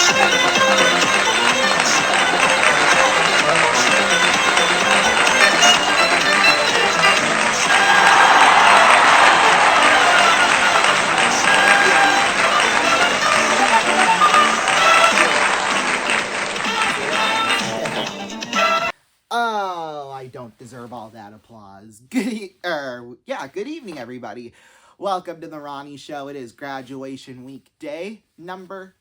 Oh, I don't deserve all that applause. Good evening, everybody. Welcome to the Ronnie Show. It is graduation week day number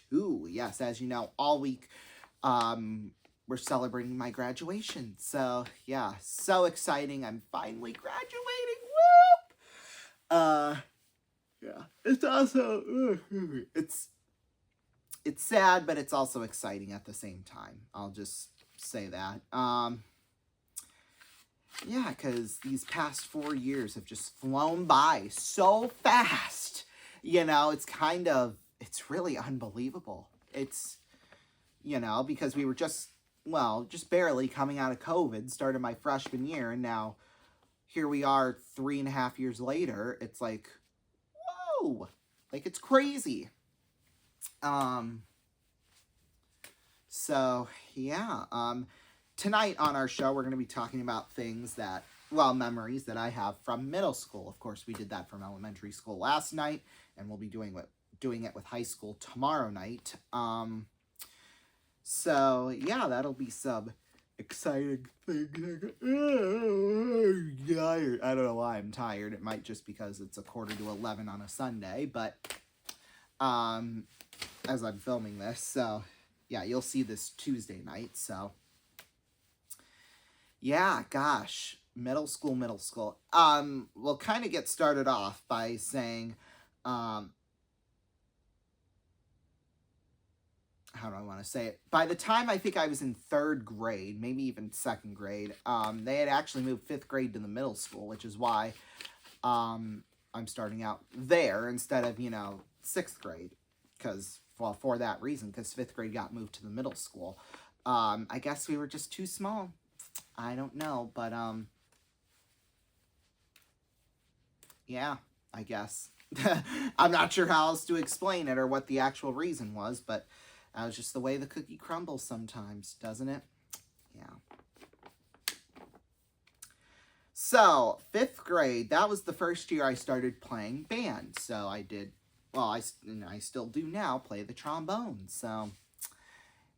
2. Yes, as you know, all week, we're celebrating my graduation. So yeah, so exciting! I'm finally graduating. Woo! Yeah, it's also it's sad, but it's also exciting at the same time. I'll just say that. Yeah, because these past 4 years have just flown by so fast. It's really unbelievable. Because we were just barely coming out of COVID, started my freshman year, and now here we are 3.5 years later. It's like, whoa, like it's crazy. So yeah, tonight on our show, we're going to be talking about memories that I have from middle school. Of course, we did that from elementary school last night, and we'll be doing it with high school tomorrow night. So yeah, that'll be some exciting things. I don't know why I'm tired. It might just because it's 10:45 on a Sunday, but as I'm filming this, so yeah, you'll see this Tuesday night. So yeah, gosh, middle school. We'll kind of get started off by saying, how do I want to say it? By the time I think I was in 3rd grade, maybe even 2nd grade, they had actually moved 5th grade to the middle school, which is why I'm starting out there instead of 6th grade, for that reason, because 5th grade got moved to the middle school. I guess we were just too small. I don't know, but yeah, I guess. I'm not sure how else to explain it or what the actual reason was, but that was just the way the cookie crumbles sometimes, doesn't it? Yeah. So, 5th grade, that was the first year I started playing band. So I still do now, play the trombone. So,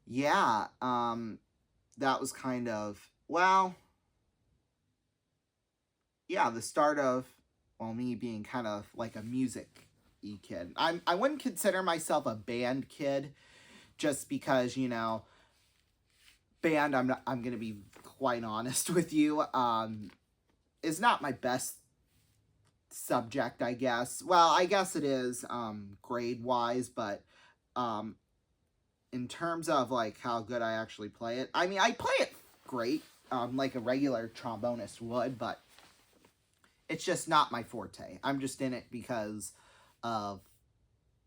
yeah, that was kind of, the start of, me being kind of like a music-y kid. I wouldn't consider myself a band kid, just because, band, I'm going to be quite honest with you, is not my best subject, I guess. Well, I guess it is, grade-wise, but, in terms of, like, how good I actually play it, I mean, I play it great, like a regular trombonist would, but it's just not my forte. I'm just in it because of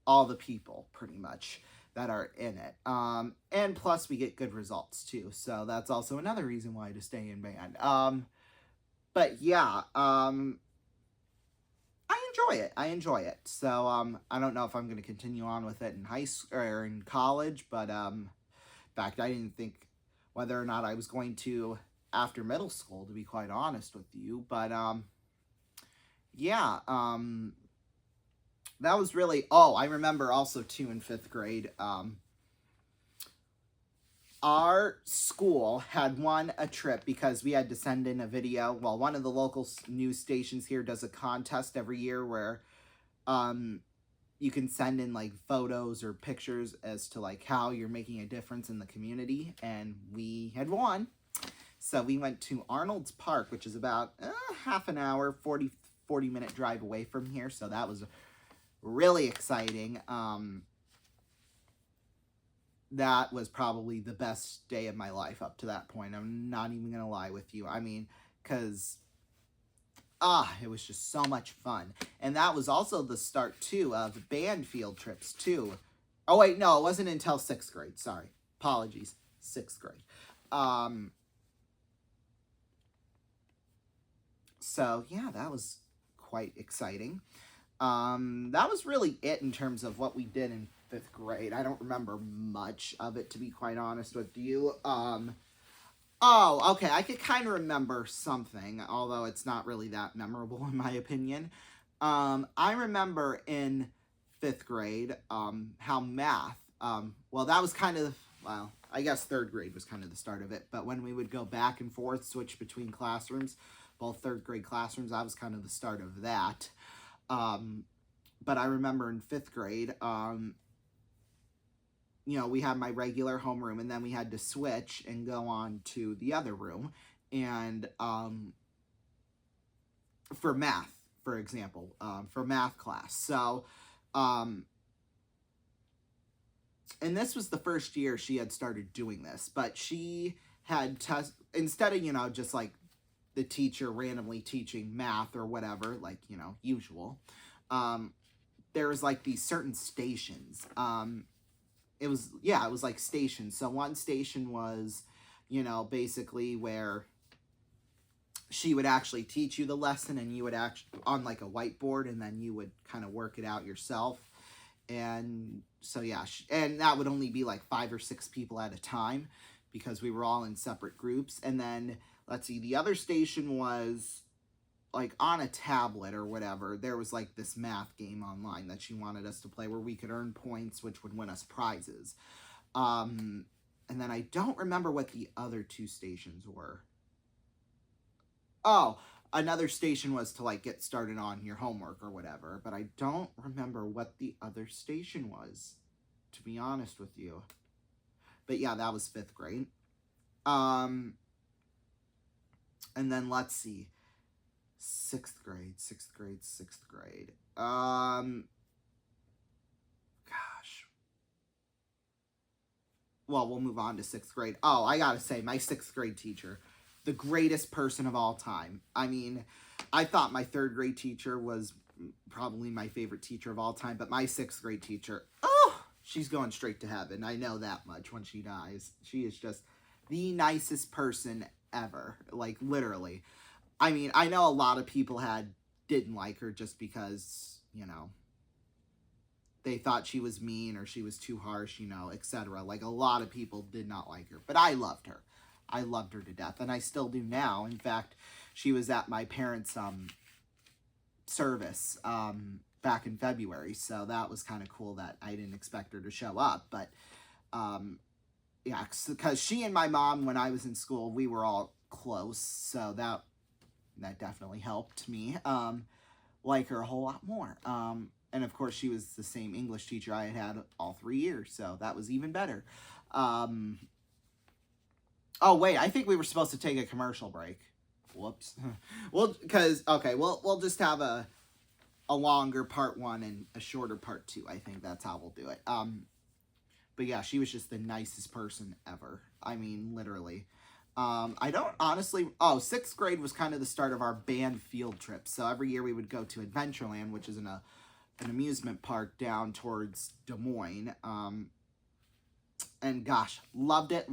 all the people, pretty much, that are in it. And plus, we get good results, too. So that's also another reason why to stay in band. But yeah, I enjoy it. So, I don't know if I'm going to continue on with it in high school or in college, but, in fact, I didn't think whether or not I was going to after middle school, to be quite honest with you. But, yeah, that was really, I remember also, too, in 5th grade, our school had won a trip because we had to send in a video. Well, one of the local news stations here does a contest every year where, you can send in, like, photos or pictures as to, like, how you're making a difference in the community, and we had won. So we went to Arnold's Park, which is about half an hour, 40-minute drive away from here, so that was really exciting. That was probably the best day of my life up to that point. I'm not even gonna lie with you. I mean, because it was just so much fun. And that was also the start, too, of band field trips, too. Oh, wait, no, it wasn't until 6th grade. Sorry. Apologies. 6th grade. So, yeah, that was quite exciting. That was really it in terms of what we did in fifth grade. I don't remember much of it, to be quite honest with you. Oh, okay, I could kind of remember something, although it's not really that memorable in my opinion. I remember in fifth grade, how math, well, that was kind of, well, I guess third grade was kind of the start of it, but when we would go back and forth, switch between classrooms, both third grade classrooms, that was kind of the start of that. But I remember in fifth grade, we had my regular homeroom, and then we had to switch and go on to the other room, and for math, for example, for math class. So, and this was the first year she had started doing this, but she had instead of, just like the teacher randomly teaching math or whatever, like, usual, there was like these certain stations. It was like stations. So one station was, basically where she would actually teach you the lesson, and you would actually on like a whiteboard, and then you would kind of work it out yourself. And so, yeah, and that would only be like 5 or 6 people at a time, because we were all in separate groups. And then, let's see, the other station was like on a tablet or whatever. There was like this math game online that she wanted us to play, where we could earn points, which would win us prizes. And then I don't remember what the other 2 stations were. Oh, another station was to like get started on your homework or whatever, but I don't remember what the other station was, to be honest with you. But yeah, that was fifth grade. And then let's see. Sixth grade. Gosh. Well, we'll move on to sixth grade. Oh, I gotta say, my sixth grade teacher, the greatest person of all time. I mean, I thought my third grade teacher was probably my favorite teacher of all time, but my sixth grade teacher, oh, she's going straight to heaven. I know that much when she dies. She is just the nicest person ever. Like, literally. I mean, I know a lot of people didn't like her just because, they thought she was mean or she was too harsh, etc. Like, a lot of people did not like her. But I loved her. I loved her to death, and I still do now. In fact, she was at my parents' service back in February, so that was kind of cool that I didn't expect her to show up. But, yeah, because she and my mom, when I was in school, we were all close, so that definitely helped me like her a whole lot more. And of course, she was the same English teacher I had all 3 years, so that was even better. Oh, wait, I think we were supposed to take a commercial break. Whoops. Well, because, okay, we'll just have a longer part 1 and a shorter part 2. I think that's how we'll do it. But yeah, she was just the nicest person ever. I mean, literally. I don't honestly... Oh, 6th grade was kind of the start of our band field trip. So every year we would go to Adventureland, which is an amusement park down towards Des Moines. And gosh, loved it.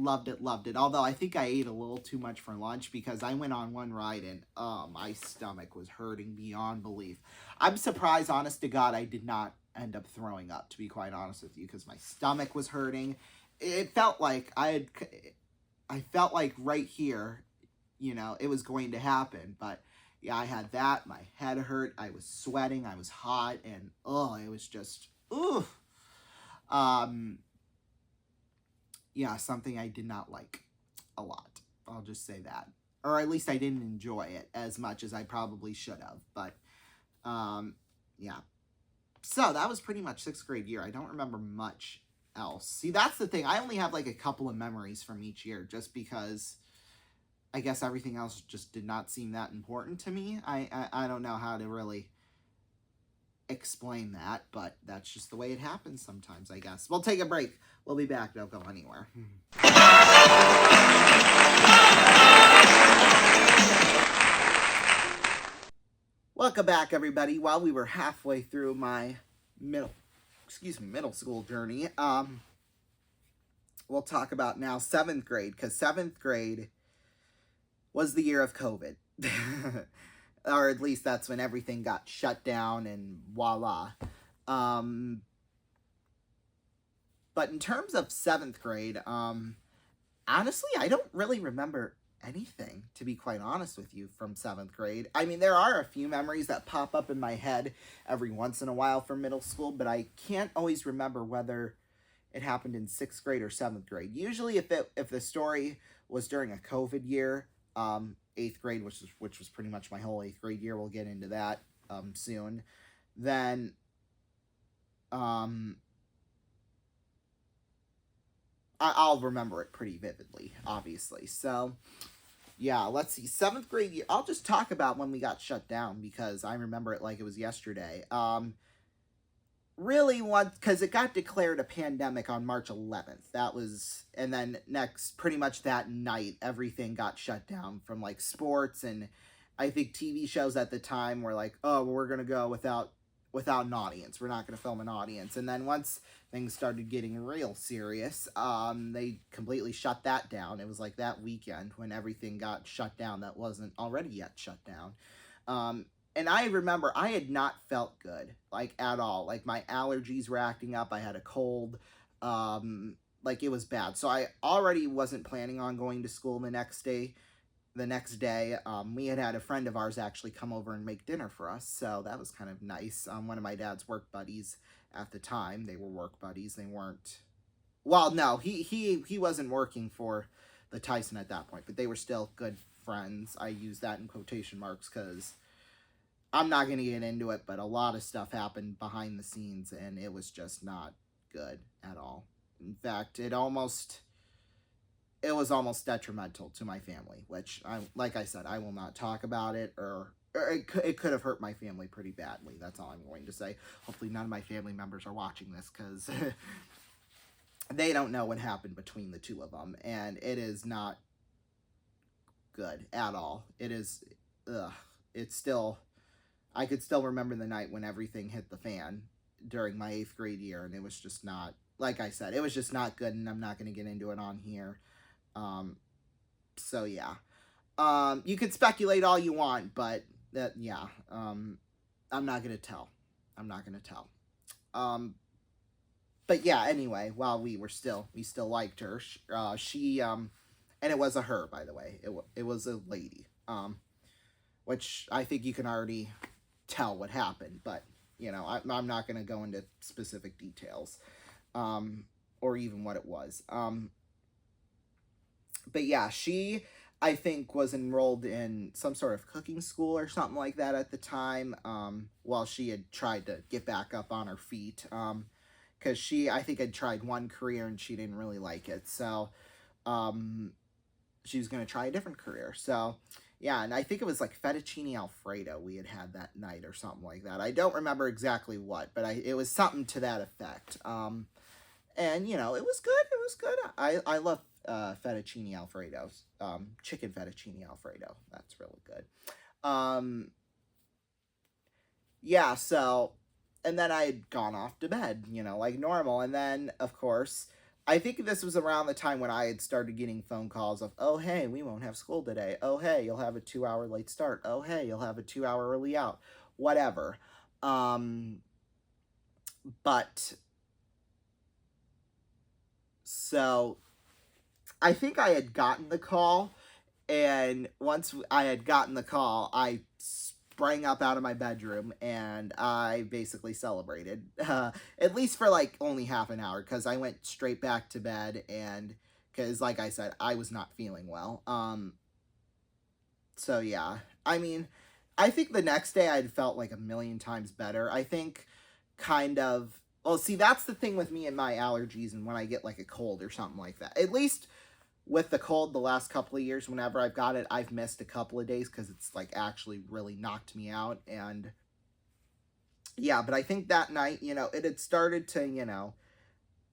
Although I think I ate a little too much for lunch, because I went on one ride and my stomach was hurting beyond belief. I'm surprised, honest to God, I did not end up throwing up, to be quite honest with you, because my stomach was hurting. It felt like I felt like right here, it was going to happen. But yeah, I had that. My head hurt. I was sweating. I was hot. And it was just, yeah, something I did not like a lot. I'll just say that. Or at least I didn't enjoy it as much as I probably should have. But, yeah. So that was pretty much 6th grade year. I don't remember much else. See, that's the thing. I only have like a couple of memories from each year, just because I guess everything else just did not seem that important to me. I don't know how to really explain that, but that's just the way it happens sometimes, I guess. We'll take a break. We'll be back. Don't go anywhere. Welcome back, everybody. While we were halfway through my middle school journey, we'll talk about now 7th grade, because 7th grade was the year of COVID. Or at least that's when everything got shut down and voila. But in terms of 7th grade, honestly, I don't really remember anything, to be quite honest with you, from 7th grade. I mean, there are a few memories that pop up in my head every once in a while from middle school, but I can't always remember whether it happened in 6th grade or 7th grade. Usually, if the story was during a COVID year, 8th grade, which was pretty much my whole 8th grade year, we'll get into that soon, then um, I'll remember it pretty vividly, obviously. So, yeah, let's see. 7th grade year. I'll just talk about when we got shut down because I remember it like it was yesterday. Really, once, because it got declared a pandemic on March 11th. That was, and then next, pretty much that night, everything got shut down from like sports, and I think TV shows at the time were like, oh, well, we're gonna go without an audience. We're not gonna film an audience. And then once things started getting real serious, they completely shut that down. It was like that weekend when everything got shut down that wasn't already yet shut down. And I remember I had not felt good, like, at all. Like, my allergies were acting up. I had a cold. Like, it was bad. So I already wasn't planning on going to school the next day. We had a friend of ours actually come over and make dinner for us. So that was kind of nice. One of my dad's work buddies at the time. They were work buddies. They weren't... Well, no, he wasn't working for the Tyson at that point. But they were still good friends. I use that in quotation marks because... I'm not going to get into it, but a lot of stuff happened behind the scenes, and it was just not good at all. In fact, it was almost detrimental to my family, which, like I said, I will not talk about it, or it could have hurt my family pretty badly. That's all I'm going to say. Hopefully none of my family members are watching this, because they don't know what happened between the two of them, and it is not good at all. It is, it's still... I could still remember the night when everything hit the fan during my 8th grade year, and it was just not, like I said, it was just not good, and I'm not going to get into it on here. So, yeah. You could speculate all you want, but, yeah, I'm not going to tell. I'm not going to tell. But, yeah, anyway, while we still liked her, she, and it was a her, by the way. It was a lady, which I think you can already... tell what happened, but I'm not going to go into specific details or even what it was. But yeah, she, I think, was enrolled in some sort of cooking school or something like that at the time, while she had tried to get back up on her feet, because she, I think, had tried one career and she didn't really like it, so she was going to try a different career. So yeah, and I think it was like fettuccine alfredo we had that night or something like that. I don't remember exactly what, but it was something to that effect. And, it was good. It was good. I love fettuccine alfredo. Chicken fettuccine alfredo. That's really good. Yeah, so... And then I had gone off to bed, like normal. And then, of course... I think this was around the time when I had started getting phone calls of, oh, hey, we won't have school today. Oh, hey, you'll have a 2-hour late start. Oh, hey, you'll have a 2-hour early out. Whatever. But, so, I think I had gotten the call, and once I had gotten the call, I sprang up out of my bedroom, and I basically celebrated, at least for, like, only half an hour, because I went straight back to bed, and, because, like I said, I was not feeling well, so, yeah, I mean, I think the next day I'd felt, like, a million times better. I think, kind of, well, see, that's the thing with me and my allergies, and when I get, like, a cold or something like that, at least... With the cold, the last couple of years, whenever I've got it, I've missed a couple of days because it's, like, actually really knocked me out. And, yeah, but I think that night, it had started to,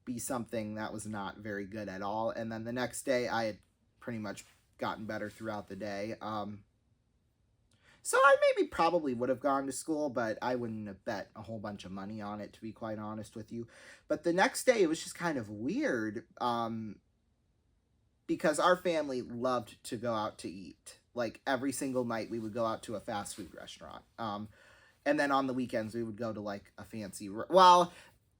be something that was not very good at all. And then the next day, I had pretty much gotten better throughout the day. So I maybe probably would have gone to school, but I wouldn't have bet a whole bunch of money on it, to be quite honest with you. But the next day, it was just kind of weird, because our family loved to go out to eat. Like, every single night we would go out to a fast food restaurant. And then on the weekends we would go to, like, a fancy... Well,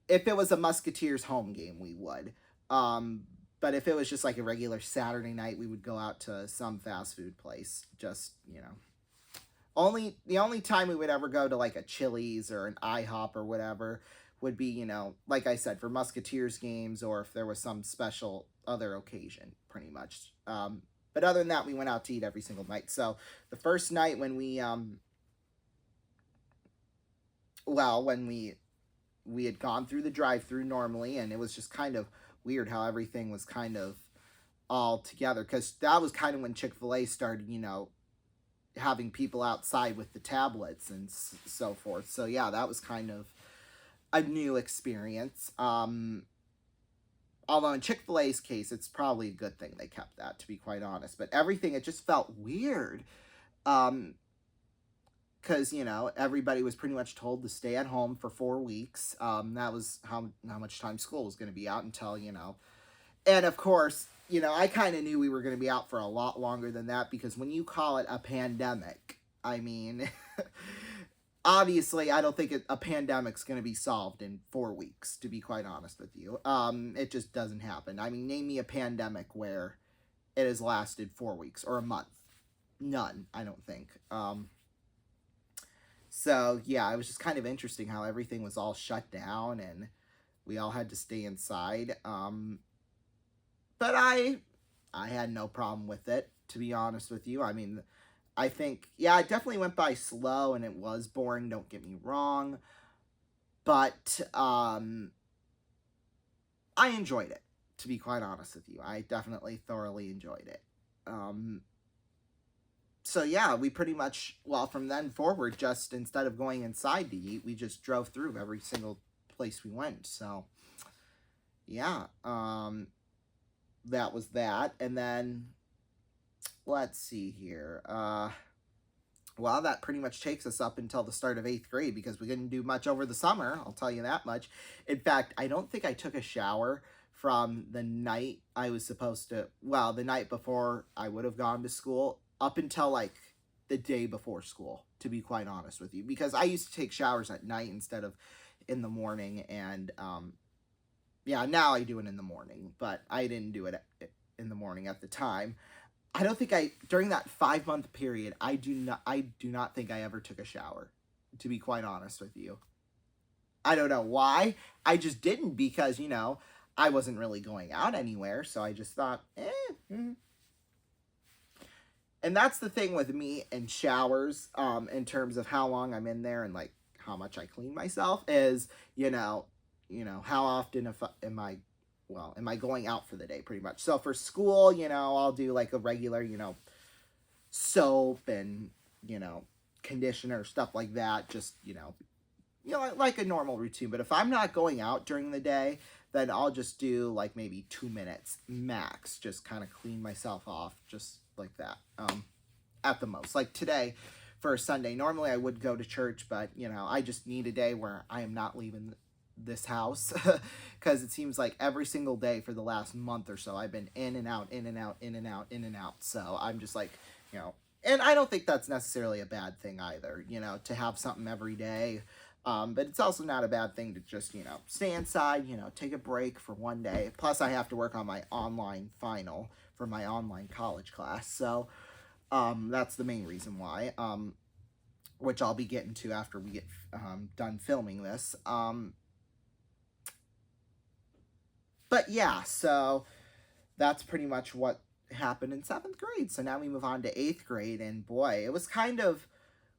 if it was a Musketeers home game, we would. Um, but if it was just like a regular Saturday night, we would go out to some fast food place. Just, the only time we would ever go to like a Chili's or an IHOP or whatever would be, like I said, for Musketeers games, or if there was some special other occasion, pretty much. But other than that, we went out to eat every single night. So the first night when we had gone through the drive-through normally, and it was just kind of weird how everything was kind of all together, because that was kind of when Chick-fil-A started, having people outside with the tablets and so forth. So yeah, that was kind of a new experience. Although in Chick-fil-A's case, it's probably a good thing they kept that, to be quite honest. But everything, it just felt weird. Because, everybody was pretty much told to stay at home for 4 weeks. That was how much time school was going to be out until, And of course, I kind of knew we were going to be out for a lot longer than that, because when you call it a pandemic, I mean, obviously, I don't think a pandemic's going to be solved in 4 weeks, to be quite honest with you. It just doesn't happen. I mean, name me a pandemic where it has lasted 4 weeks or a month. None, I don't think. So, yeah, it was just kind of interesting how everything was all shut down and we all had to stay inside. But I had no problem with it, to be honest with you. I mean, I think, yeah, it definitely went by slow and it was boring, don't get me wrong. But I enjoyed it, to be quite honest with you. I definitely thoroughly enjoyed it. So yeah, we pretty much, well, from then forward, just instead of going inside to eat, we just drove through every single place we went. So yeah, that was that. And then let's see here. Well, that pretty much takes us up until the start of 8th grade, because we didn't do much over the summer, I'll tell you that much. In fact, I don't think I took a shower from the night I was supposed to, well, the night before I would have gone to school up until like the day before school, to be quite honest with you, because I used to take showers at night instead of in the morning. And yeah, now I do it in the morning, but I didn't do it in the morning at the time. I don't think during that 5-month period, I do not think I ever took a shower, to be quite honest with you. I don't know why. I just didn't, because, I wasn't really going out anywhere. So I just thought, And that's the thing with me and showers, in terms of how long I'm in there and like how much I clean myself, is, how often am I going out for the day, pretty much. So for school, I'll do like a regular, soap and, conditioner, stuff like that. Just, like a normal routine. But if I'm not going out during the day, then I'll just do like maybe 2 minutes max. Just kind of clean myself off, just like that. At the most. Like today, for a Sunday, normally I would go to church, but, I just need a day where I am not leaving this house, because it seems like every single day for the last month or so I've been in and out, in and out, in and out, in and out. So I'm just like, and I don't think that's necessarily a bad thing either, to have something every day. But it's also not a bad thing to just, stay inside, take a break for one day. Plus I have to work on my online final for my online college class. So that's the main reason why, which I'll be getting to after we get done filming this. But yeah, so that's pretty much what happened in 7th grade. So now we move on to 8th grade, and boy, it was kind of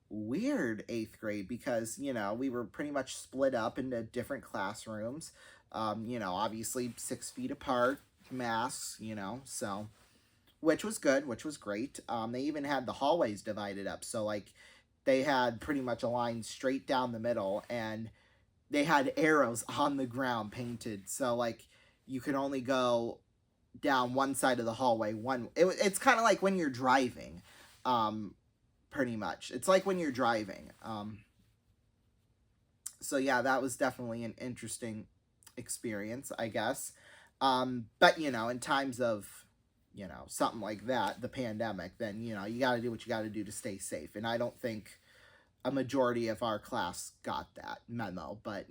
weird 8th grade, because, we were pretty much split up into different classrooms, obviously 6 feet apart, masks, so, which was good, which was great. They even had the hallways divided up, so like they had pretty much a line straight down the middle, and they had arrows on the ground painted, so like you could only go down one side of the hallway. It's kind of like when you're driving, pretty much. It's like when you're driving. So yeah, that was definitely an interesting experience, I guess. But, in times of, something like that, the pandemic, then, you got to do what you got to do to stay safe. And I don't think a majority of our class got that memo, but,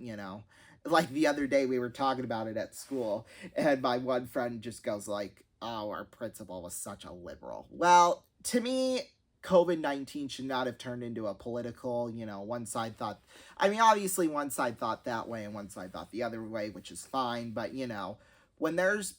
like the other day we were talking about it at school, and my one friend just goes like, oh, our principal was such a liberal. Well, to me, COVID-19 should not have turned into a political, one side thought, I mean, obviously one side thought that way and one side thought the other way, which is fine, but when there's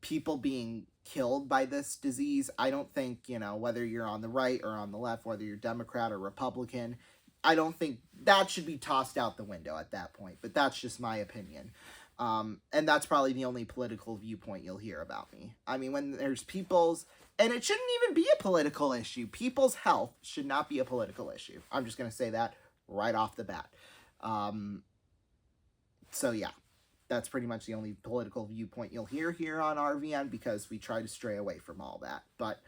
people being killed by this disease, I don't think, whether you're on the right or on the left, whether you're Democrat or Republican, I don't think that should be tossed out the window at that point. But that's just my opinion. And that's probably the only political viewpoint you'll hear about me. I mean, when there's people's, and it shouldn't even be a political issue. People's health should not be a political issue. I'm just going to say that right off the bat. So yeah, that's pretty much the only political viewpoint you'll hear here on RVN, because we try to stray away from all that. But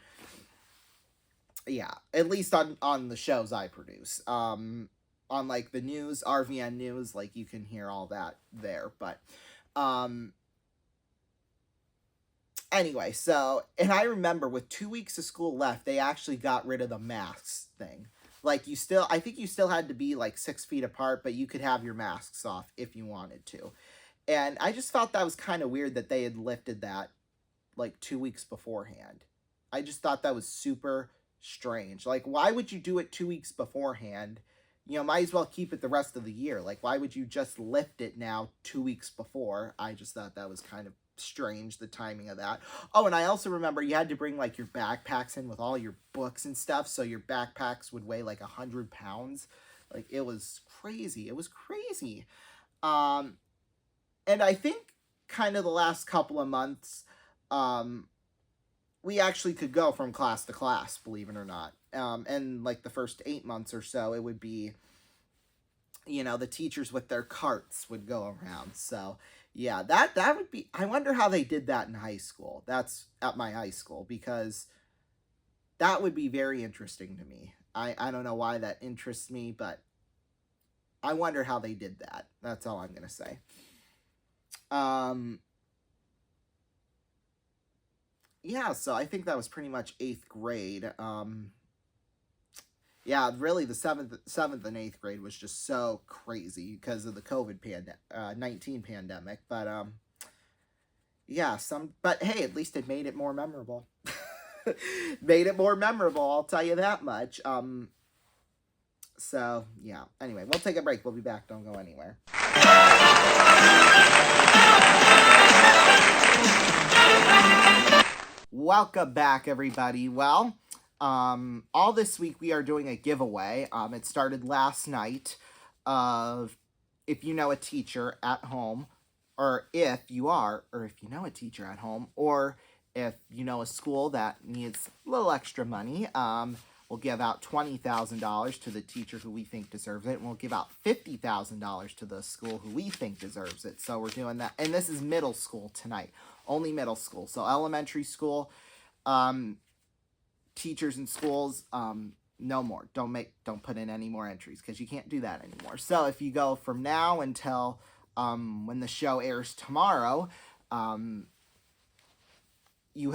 yeah, at least on the shows I produce. On like the news, RVN News, like you can hear all that there. But anyway, so, and I remember with 2 weeks of school left, they actually got rid of the masks thing. Like I think you still had to be like 6 feet apart, but you could have your masks off if you wanted to. And I just thought that was kind of weird that they had lifted that like 2 weeks beforehand. I just thought that was super strange. Like, why would you do it 2 weeks beforehand? Might as well keep it the rest of the year. Like, why would you just lift it now 2 weeks before? I just thought that was kind of strange, the timing of that. Oh, and I also remember you had to bring like your backpacks in with all your books and stuff, so your backpacks would weigh like 100 pounds. Like, it was crazy. It was crazy. And I think kind of the last couple of months, we actually could go from class to class, believe it or not. And like the first 8 months or so, it would be, the teachers with their carts would go around. So yeah, that would be, I wonder how they did that in high school. That's at my high school, because that would be very interesting to me. I don't know why that interests me, but I wonder how they did that. That's all I'm going to say. Yeah, so I think that was pretty much 8th grade. Yeah, really the 7th and 8th grade was just so crazy because of the COVID-19 pandemic. But, yeah, but hey, at least it made it more memorable. Made it more memorable, I'll tell you that much. So, yeah. Anyway, we'll take a break. We'll be back. Don't go anywhere. Welcome back, everybody. Well, all this week we are doing a giveaway. It started last night of if you know a teacher at home, or if you know a teacher at home, or if you know a school that needs a little extra money, we'll give out $20,000 to the teacher who we think deserves it, and we'll give out $50,000 to the school who we think deserves it. So we're doing that, and this is middle school tonight. Only middle school. So elementary school, teachers in schools, no more. Don't put in any more entries, because you can't do that anymore. So if you go from now until when the show airs tomorrow, you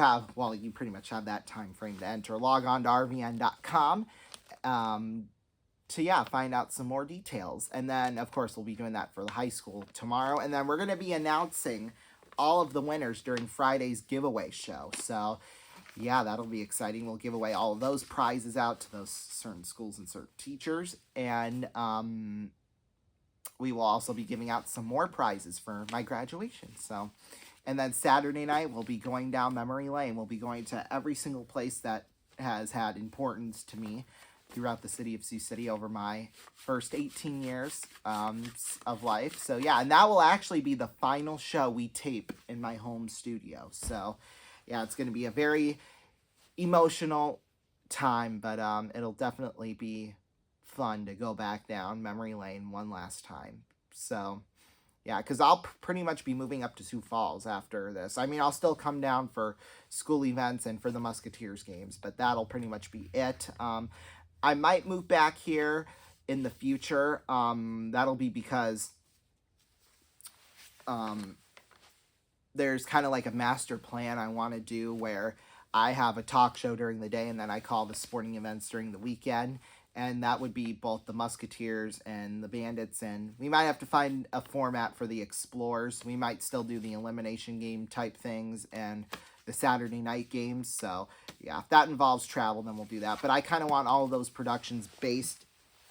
pretty much have that time frame to enter. Log on to rvn.com to find out some more details. And then of course we'll be doing that for the high school tomorrow, and then we're going to be announcing all of the winners during Friday's giveaway show. So yeah, that'll be exciting. We'll give away all of those prizes out to those certain schools and certain teachers. And we will also be giving out some more prizes for my graduation. So, and then Saturday night, we'll be going down memory lane. We'll be going to every single place that has had importance to me throughout the city of Sioux City over my first 18 years of life. So yeah, and that will actually be the final show we tape in my home studio. So yeah, it's going to be a very emotional time, but it'll definitely be fun to go back down memory lane one last time. So yeah, because I'll pretty much be moving up to Sioux Falls after this. I mean, I'll still come down for school events and for the Musketeers games, but that'll pretty much be it. I might move back here in the future. That'll be because there's kind of like a master plan I want to do where I have a talk show during the day and then I call the sporting events during the weekend. and that would be both the Musketeers and the Bandits, and we might have to find a format for the Explorers. We might still do the elimination game type things and the Saturday night games. So yeah, if that involves travel, then we'll do that. But I kind of want all of those productions based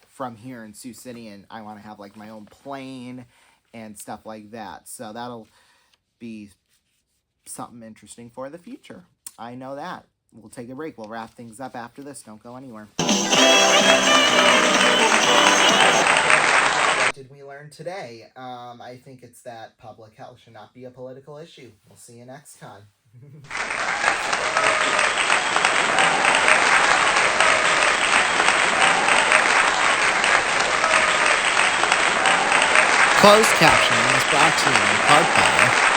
from here in Sioux City, and I want to have like my own plane and stuff like that. So that'll be something interesting for the future. I know that. We'll take a break. We'll wrap things up after this. Don't go anywhere. What did we learn today? I think it's that public health should not be a political issue. We'll see you next time. Closed captioning is brought to you in part by